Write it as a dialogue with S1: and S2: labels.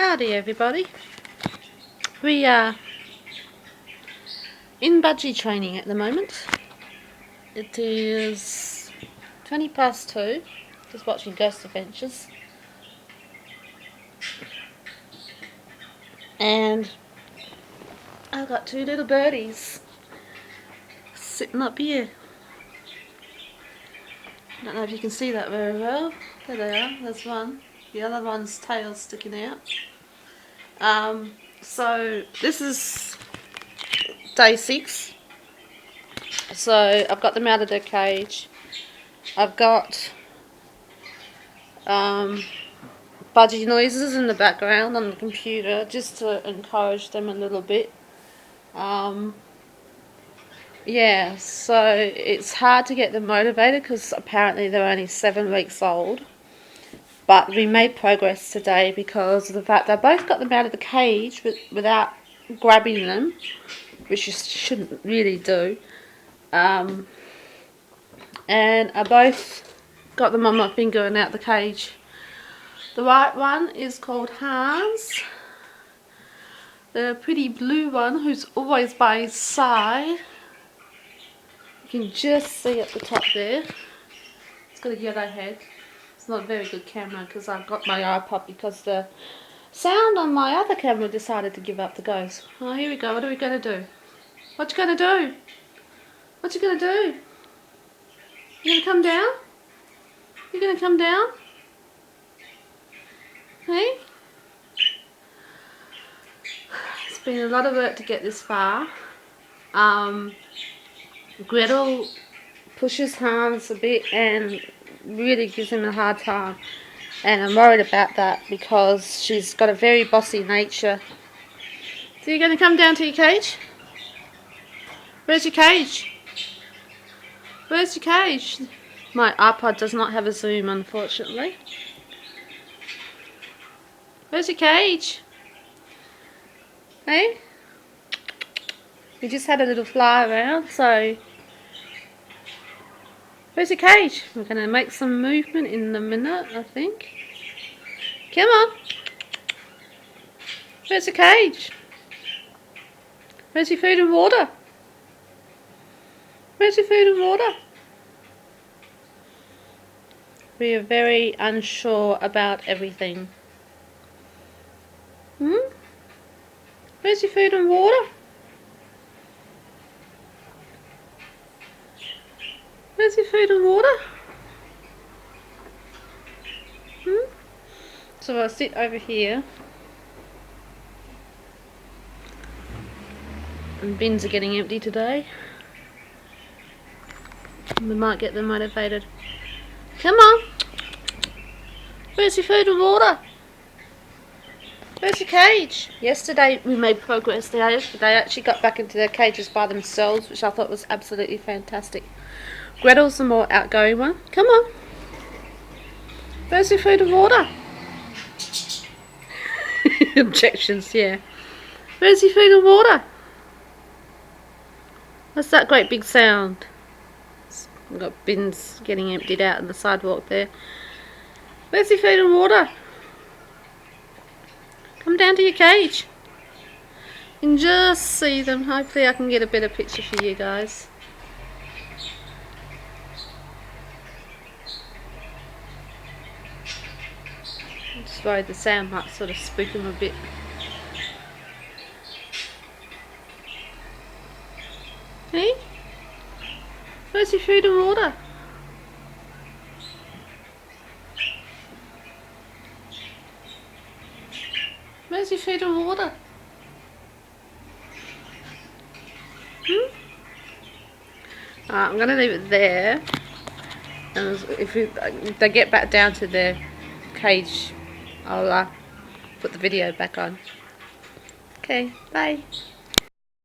S1: Howdy everybody. We are in budgie training at the moment. It is 2:20, just watching Ghost Adventures. And I've got two little birdies sitting up here. I don't know if you can see that very well. There they are, there's one. The other one's tail's sticking out. So this is day 6. So I've got them out of their cage. I've got budgie noises in the background on the computer just to encourage them a little bit. Yeah, so it's hard to get them motivated because apparently they're only 7 weeks old. But we made progress today because of the fact I both got them out of the cage without grabbing them, which you shouldn't really do. And I both got them on my finger and out the cage. The white one is called Hanz. The pretty blue one, who's always by his side, you can just see at the top there. It's got a yellow head. It's not a very good camera because I've got my iPod because the sound on my other camera decided to give up the ghost. Oh, here we go. What are we going to do? What you going to do? What you going to do? You going to come down? You going to come down? Hey? It's been a lot of work to get this far. Gretel pushes Hanz a bit and really gives him a hard time, and I'm worried about that because she's got a very bossy nature. So you're going to come down to your cage? Where's your cage? Where's your cage? My iPod does not have a zoom, unfortunately. Where's your cage? Hey? We just had a little fly around, so where's your cage? We're going to make some movement in a minute, I think. Come on. Where's the cage? Where's your food and water? Where's your food and water? We are very unsure about everything. Where's your food and water? Where's your food and water? So I'll sit over here. And bins are getting empty today. We might get them motivated. Come on! Where's your food and water? Where's your cage? Yesterday we made progress. They actually got back into their cages by themselves, which I thought was absolutely fantastic. Gretel's the more outgoing one. Come on. Where's your food and water? Objections, yeah. Where's your food and water? What's that great big sound? We've got bins getting emptied out on the sidewalk there. Where's your food and water? Come down to your cage. You can just see them. Hopefully I can get a better picture for you guys. I'm just worried the sound might sort of spook them a bit. Hey? Where's your food and water? Where's your food and water? Alright, I'm going to leave it there. And if they get back down to their cage, I'll put the video back on. Okay, bye.